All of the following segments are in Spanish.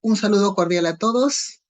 Un saludo cordial a todos.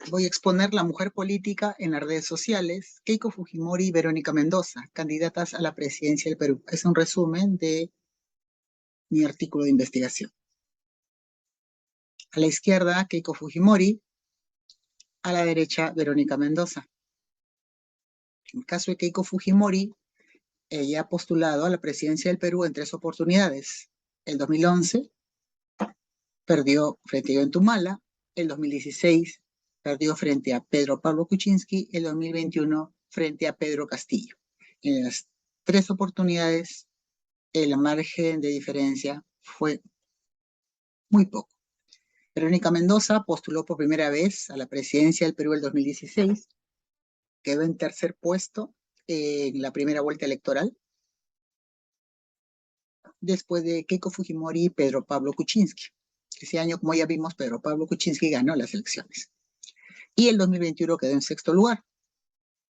Voy a exponer la mujer política en las redes sociales, Keiko Fujimori y Verónica Mendoza, candidatas a la presidencia del Perú. Es un resumen de mi artículo de investigación. A la izquierda, Keiko Fujimori, a la derecha, Verónica Mendoza. En el caso de Keiko Fujimori, ella ha postulado a la presidencia del Perú en 3 oportunidades. El 2011 perdió frente a Ollanta, el 2016 perdió frente a Pedro Pablo Kuczynski, el 2021 frente a Pedro Castillo. En las 3 oportunidades, el margen de diferencia fue muy poco. Verónica Mendoza postuló por primera vez a la presidencia del Perú el 2016, quedó en tercer puesto en la primera vuelta electoral, después de Keiko Fujimori y Pedro Pablo Kuczynski. Ese año, como ya vimos, Pedro Pablo Kuczynski ganó las elecciones. Y el 2021 quedó en sexto lugar.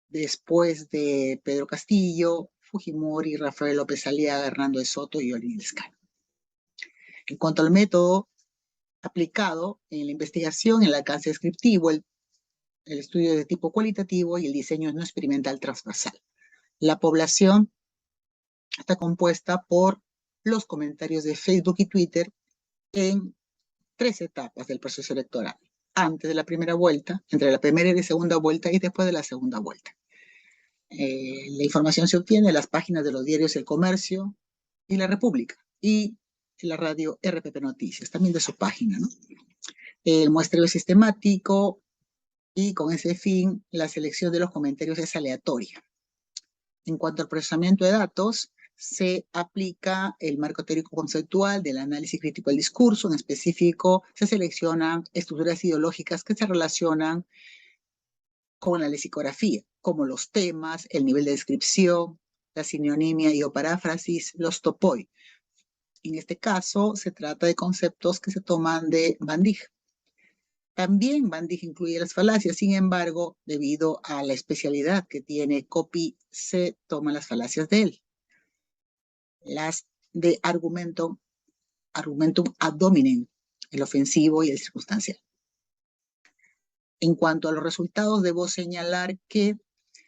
Después de Pedro Castillo, Fujimori, Rafael López Aliaga, Hernando de Soto y Olin Lescano. En cuanto al método aplicado en la investigación, el alcance descriptivo, el estudio de tipo cualitativo y el diseño no experimental transversal. La población está compuesta por los comentarios de Facebook y Twitter en 3 etapas del proceso electoral. Antes de la primera vuelta, entre la primera y la segunda vuelta y después de la segunda vuelta. La información se obtiene en las páginas de los diarios El Comercio y La República y en la radio RPP Noticias, también de su página, ¿no? El muestreo es sistemático y con ese fin la selección de los comentarios es aleatoria. En cuanto al procesamiento de datos, se aplica el marco teórico conceptual del análisis crítico del discurso. En específico, se seleccionan estructuras ideológicas que se relacionan con la lexicografía, como los temas, el nivel de descripción, la sinonimia y o paráfrasis, los topoi. En este caso, se trata de conceptos que se toman de Van Dijk. También Van Dijk incluye las falacias, sin embargo, debido a la especialidad que tiene Coppi, se toman las falacias de él. Las de argumentum ad hominem, el ofensivo y el circunstancial. En cuanto a los resultados, debo señalar que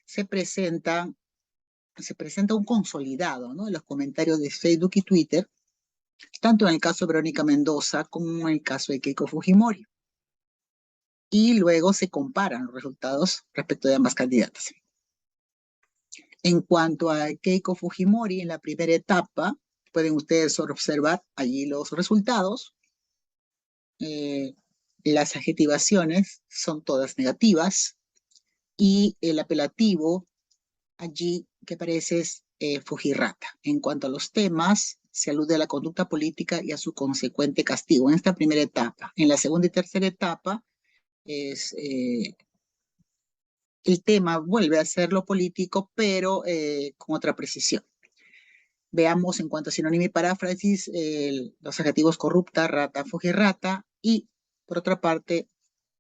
se presenta un consolidado, ¿no?, en los comentarios de Facebook y Twitter, tanto en el caso de Verónica Mendoza como en el caso de Keiko Fujimori. Y luego se comparan los resultados respecto de ambas candidatas. En cuanto a Keiko Fujimori, en la primera etapa, pueden ustedes observar allí los resultados. Las adjetivaciones son todas negativas y el apelativo allí que aparece es Fujirrata. En cuanto a los temas, se alude a la conducta política y a su consecuente castigo en esta primera etapa. En la segunda y tercera etapa, el tema vuelve a ser lo político, pero con otra precisión. Veamos en cuanto a sinónimo y paráfrasis, los adjetivos corrupta, rata, fujirrata, y por otra parte,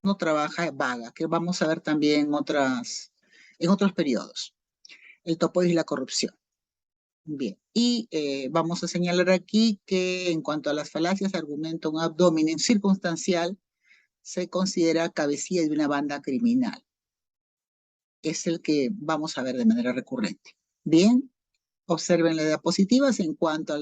no trabaja vaga, que vamos a ver también en otros periodos. El topois y la corrupción. Bien, y vamos a señalar aquí que en cuanto a las falacias, argumentum ad hominem circunstancial se considera cabecilla de una banda criminal. Es el que vamos a ver de manera recurrente. Bien, observen las diapositivas en cuanto a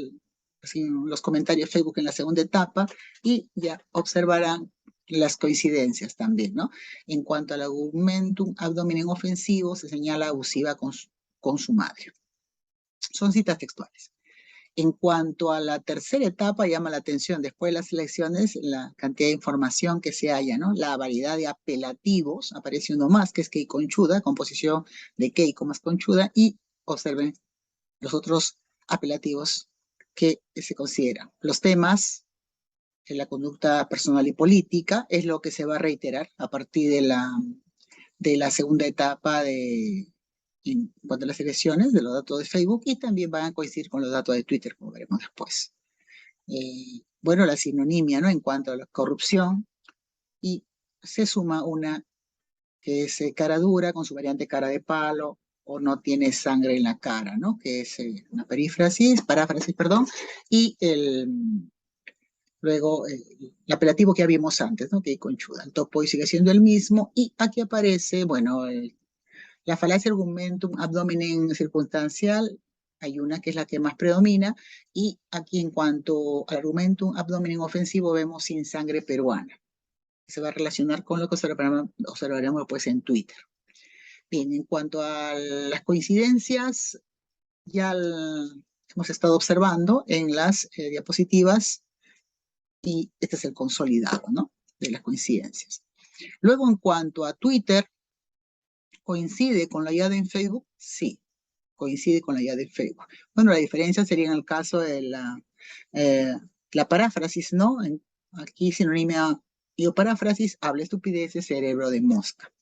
los comentarios de Facebook en la segunda etapa y ya observarán las coincidencias también, ¿no? En cuanto al argumentum ad hominem ofensivo, se señala abusiva con su madre. Son citas textuales. En cuanto a la tercera etapa, llama la atención después de las elecciones la cantidad de información que se halla, ¿no? La variedad de apelativos, aparece uno más, que es Keiko Conchuda, composición de Keiko más Conchuda, y observen los otros apelativos que se consideran. Los temas, la conducta personal y política, es lo que se va a reiterar a partir de la segunda etapa en cuanto a las elecciones, de los datos de Facebook, y también van a coincidir con los datos de Twitter, como veremos después. Bueno, la sinonimia, ¿no?, en cuanto a la corrupción, y se suma una que es cara dura con su variante cara de palo, o no tiene sangre en la cara, ¿no?, que es una paráfrasis, perdón, y Luego, el apelativo que ya vimos antes, ¿no? Que conchuda. El topo sigue siendo el mismo. Y aquí aparece, bueno, la falacia argumentum ab hominem circunstancial. Hay una que es la que más predomina. Y aquí, en cuanto al argumentum ab hominem ofensivo, vemos sin sangre peruana. Se va a relacionar con lo que observaremos después en Twitter. Bien, en cuanto a las coincidencias, ya hemos estado observando en las diapositivas, y este es el consolidado, ¿no? De las coincidencias. Luego, en cuanto a Twitter, ¿coincide con la hallada en Facebook? Sí, coincide con la hallada en Facebook. Bueno, la diferencia sería en el caso de la paráfrasis, ¿no? Aquí sinonimia yo paráfrasis, habla estupideces, cerebro de mosca.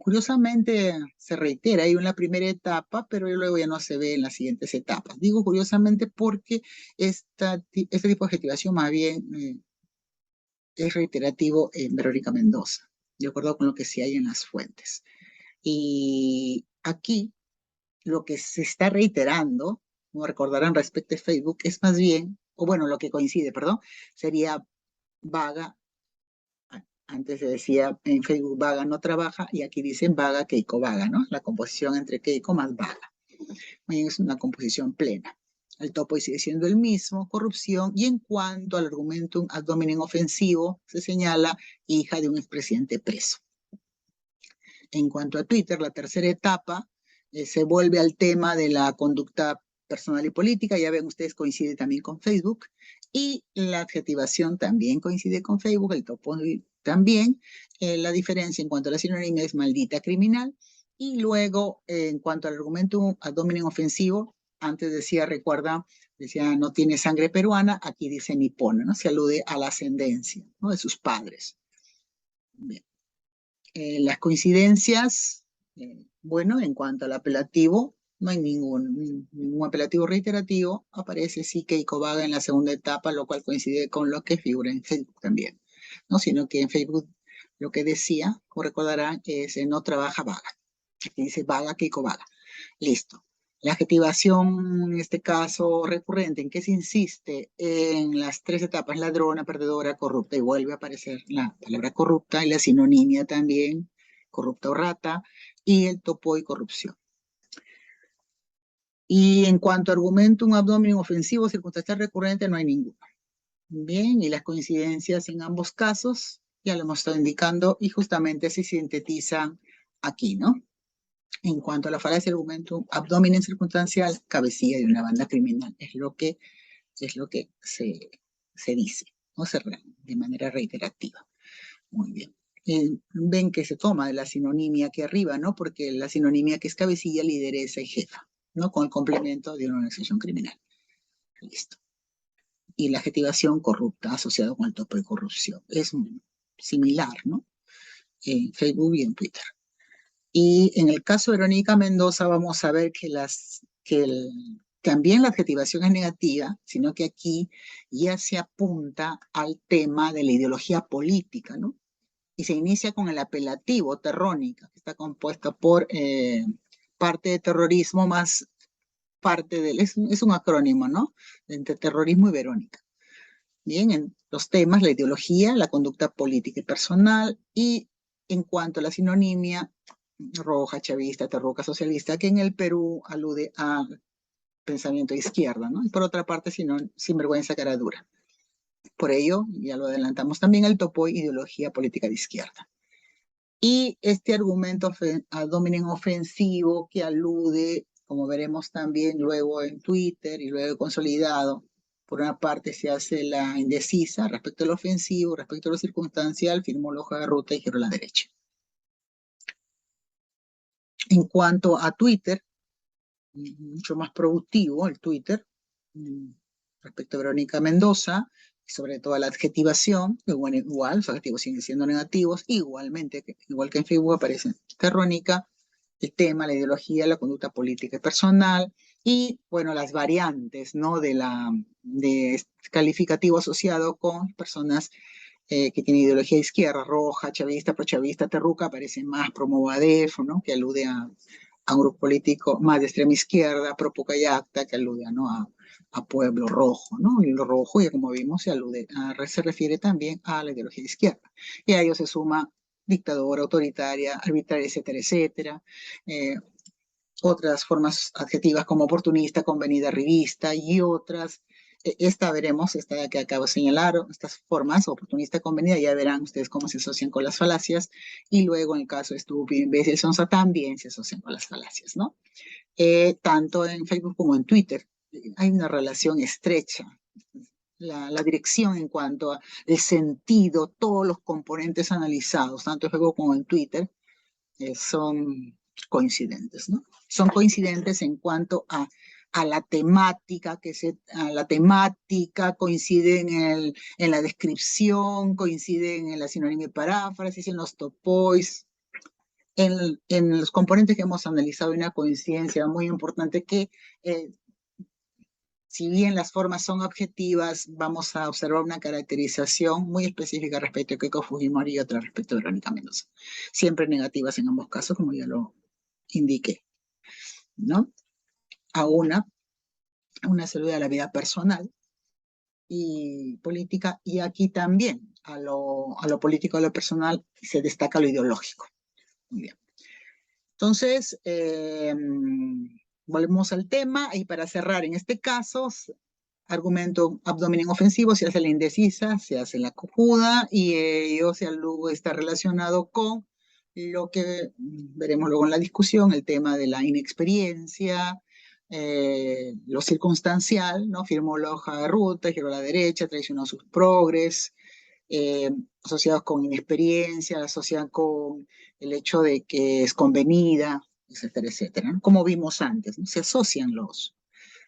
Curiosamente se reitera ahí en la primera etapa, pero luego ya no se ve en las siguientes etapas. Digo curiosamente porque este tipo de adjetivación más bien es reiterativo en Verónica Mendoza, de acuerdo con lo que sí hay en las fuentes. Y aquí lo que se está reiterando, como recordarán respecto a Facebook, es más bien, o bueno, lo que coincide, perdón, sería vaga. Antes se decía en Facebook vaga no trabaja y aquí dicen vaga Keiko vaga, ¿no? La composición entre Keiko más vaga. Es una composición plena. El topo sigue siendo el mismo, corrupción, y en cuanto al argumentum ad hominem ofensivo, se señala hija de un expresidente preso. En cuanto a Twitter, la tercera etapa se vuelve al tema de la conducta personal y política. Ya ven ustedes, coincide también con Facebook. Y la adjetivación también coincide con Facebook, el topo también. La diferencia en cuanto a la sinonimia es maldita criminal. Y luego, en cuanto al argumento ad hominem ofensivo, antes decía, recuerda, decía no tiene sangre peruana, aquí dice nipona, ¿no? Se alude a la ascendencia, ¿no? De sus padres. Bien. Las coincidencias, bueno, en cuanto al apelativo, no hay ningún apelativo reiterativo. Aparece sí Keiko vaga en la segunda etapa, lo cual coincide con lo que figura en Facebook también, ¿no? Sino que en Facebook lo que decía, como recordarán, es no trabaja vaga. Aquí dice vaga, Keiko vaga. Listo. La adjetivación, en este caso recurrente, en que se insiste en las tres etapas, ladrona, perdedora, corrupta, y vuelve a aparecer la palabra corrupta y la sinonimia también, corrupta o rata, y el topo y corrupción. Y en cuanto a argumentum ab hominem ofensivo, circunstancial recurrente, no hay ninguno. Bien, y las coincidencias en ambos casos, ya lo hemos estado indicando, y justamente se sintetizan aquí, ¿no? En cuanto a la falacia argumentum ab hominem circunstancial, cabecilla de una banda criminal, es lo que se dice, ¿no? De manera reiterativa. Muy bien. Ven que se toma de la sinonimia aquí arriba, ¿no? Porque la sinonimia que es cabecilla, lideresa y jefa, ¿no? Con el complemento de una organización criminal. Listo. Y la adjetivación corrupta asociado con el topo de corrupción. Es similar, ¿no? En Facebook y en Twitter. Y en el caso de Verónica Mendoza vamos a ver que también la adjetivación es negativa, sino que aquí ya se apunta al tema de la ideología política, ¿no? Y se inicia con el apelativo terrónica, que está compuesto por parte de terrorismo más parte del, es un acrónimo, ¿no? Entre terrorismo y Verónica. Bien, en los temas, la ideología, la conducta política y personal, y en cuanto a la sinonimia, roja, chavista, terruca, socialista, que en el Perú alude a pensamiento de izquierda, ¿no? Y por otra parte, sinvergüenza, cara dura. Por ello, ya lo adelantamos también, el topo ideología política de izquierda. Y este argumento ad hominem ofensivo que alude, como veremos también luego en Twitter y luego consolidado, por una parte se hace la indecisa respecto al ofensivo, respecto a lo circunstancial, firmó la hoja de ruta y giró a la derecha. En cuanto a Twitter, mucho más productivo el Twitter, respecto a Verónica Mendoza, y sobre todo la adjetivación, que bueno, igual, los adjetivos siguen siendo negativos, igualmente, igual que en Facebook aparece terrónica, el tema, la ideología, la conducta política y personal, y bueno, las variantes, ¿no? De calificativo asociado con personas que tienen ideología izquierda, roja, chavista, prochavista, terruca, aparece más, promovadef, ¿no? Que alude a un grupo político más de extrema izquierda, Propocayacta, que alude, ¿no?, a Pueblo Rojo, ¿no? Y lo rojo, ya como vimos, se refiere también a la ideología de izquierda. Y a ello se suma dictadura, autoritaria, arbitraria, etcétera, etcétera. Otras formas adjetivas como oportunista, convenida, revista y otras. Esta veremos, esta que acabo de señalar, estas formas, oportunista, convenida, ya verán ustedes cómo se asocian con las falacias, y luego en el caso de estúpido, imbécil, sonsa, también se asocian con las falacias, ¿no? Tanto en Facebook como en Twitter hay una relación estrecha. La dirección en cuanto al sentido, todos los componentes analizados, tanto en Facebook como en Twitter, son coincidentes, ¿no? Son coincidentes en cuanto a la temática, coincide en la descripción, coinciden en la sinonimia y paráfrasis, en los topois, en los componentes que hemos analizado. Hay una coincidencia muy importante que, si bien las formas son objetivas, vamos a observar una caracterización muy específica respecto a Keiko Fujimori y otra respecto a Verónica Mendoza. Siempre negativas en ambos casos, como ya lo indiqué, ¿no? A una se alude a la vida personal y política, y aquí también a lo político, a lo personal, se destaca lo ideológico. Muy bien. Entonces, volvemos al tema, y para cerrar, en este caso, argumento abdomen ofensivo, se hace la indecisa, se hace la cojuda, y ello luego está relacionado con lo que veremos luego en la discusión, el tema de la inexperiencia, lo circunstancial, ¿no? Firmó la hoja de ruta, giró a la derecha, traicionó sus progres, asociados con inexperiencia, asociados con el hecho de que es convenida, etcétera, etcétera, ¿no? Como vimos antes, ¿no? Se asocian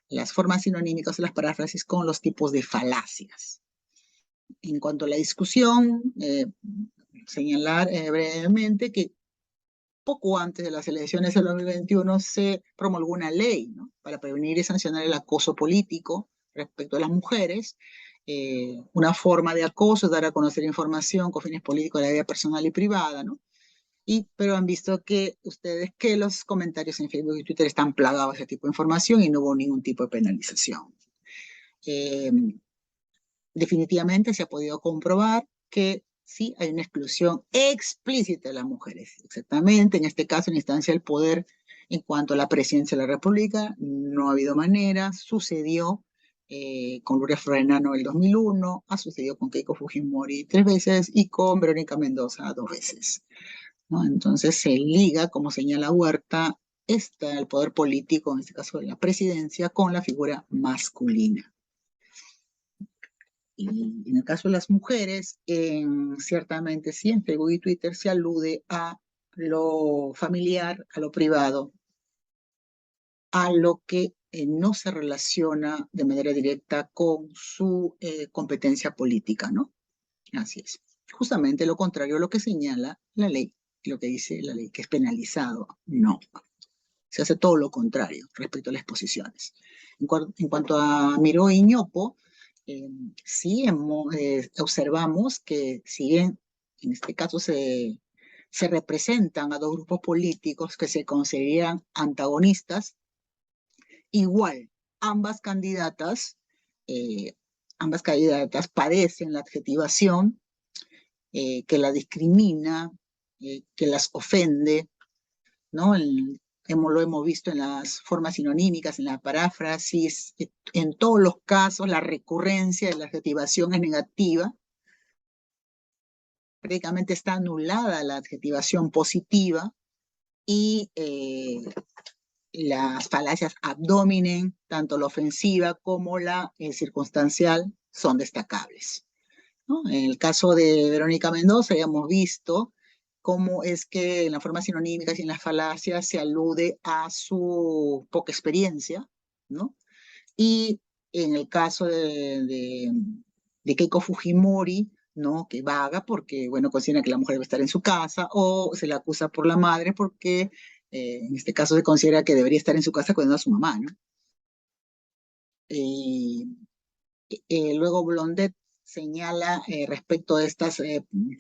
las formas sinonímicas de las paráfrasis con los tipos de falacias. En cuanto a la discusión, señalar brevemente que poco antes de las elecciones del 2021 se promulgó una ley, ¿no?, para prevenir y sancionar el acoso político respecto a las mujeres. Una forma de acoso es dar a conocer información con fines políticos de la vida personal y privada, ¿no? Pero han visto que ustedes que los comentarios en Facebook y Twitter están plagados de ese tipo de información y no hubo ningún tipo de penalización. Definitivamente se ha podido comprobar que sí hay una exclusión explícita de las mujeres. Exactamente, en este caso, en instancia del poder, en cuanto a la presidencia de la República, no ha habido manera. Sucedió con Gloria Frenano en el 2001, ha sucedido con Keiko Fujimori 3 veces y con Verónica Mendoza 2 veces, ¿no? Entonces se liga, como señala Huerta, el poder político, en este caso de la presidencia, con la figura masculina. Y en el caso de las mujeres, ciertamente sí, en Facebook y Twitter se alude a lo familiar, a lo privado, a lo que no se relaciona de manera directa con su competencia política, ¿no? Así es. Justamente lo contrario a lo que señala la ley, lo que dice la ley, que es penalizado. No. Se hace todo lo contrario respecto a las exposiciones. En cuanto a Miró y Ñopo, sí observamos que, si bien en este caso se representan a dos grupos políticos que se consideran antagonistas, igual eh, ambas candidatas padecen la adjetivación que la discrimina, que las ofende, ¿no? Lo hemos visto en las formas sinonímicas, en la paráfrasis, en todos los casos la recurrencia de la adjetivación es negativa. Prácticamente está anulada la adjetivación positiva, y las falacias abdominen, tanto la ofensiva como la circunstancial, son destacables, ¿no? En el caso de Verónica Mendoza ya hemos visto cómo es que en las formas sinonímicas y en las falacias se alude a su poca experiencia, ¿no? Y en el caso de Keiko Fujimori, ¿no?, que vaga porque, bueno, considera que la mujer debe estar en su casa, o se le acusa por la madre porque, en este caso, se considera que debería estar en su casa cuidando a su mamá, ¿no? Luego Blondet señala respecto a estas,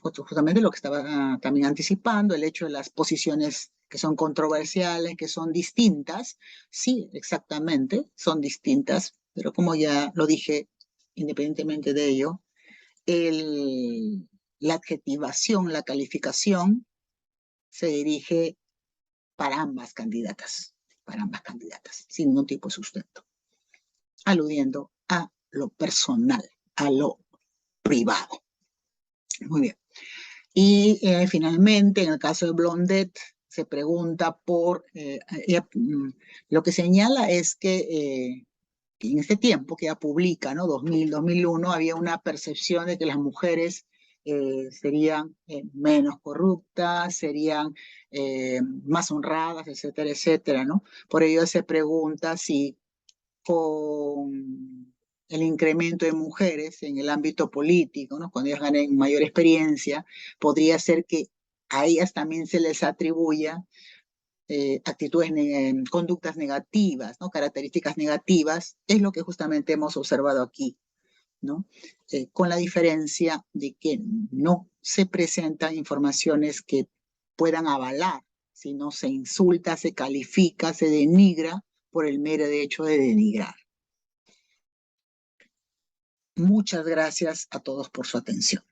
justamente lo que estaba también anticipando, el hecho de las posiciones que son controversiales, que son distintas. Sí, exactamente, son distintas, pero como ya lo dije, independientemente de ello, la adjetivación, la calificación se dirige para ambas candidatas, sin ningún tipo de sustento, aludiendo a lo personal, a lo privado. Muy bien. Y finalmente, en el caso de Blondet, se pregunta por, lo que señala es que en este tiempo que ella publica, ¿no? 2000, 2001, había una percepción de que las mujeres serían menos corruptas, serían más honradas, etcétera, etcétera, ¿no? Por ello se pregunta si con el incremento de mujeres en el ámbito político, ¿no? Cuando ellas ganen mayor experiencia, podría ser que a ellas también se les atribuya actitudes, conductas negativas, ¿no? Características negativas, es lo que justamente hemos observado aquí, ¿no? Con la diferencia de que no se presentan informaciones que puedan avalar, sino se insulta, se califica, se denigra por el mero hecho de denigrar. Muchas gracias a todos por su atención.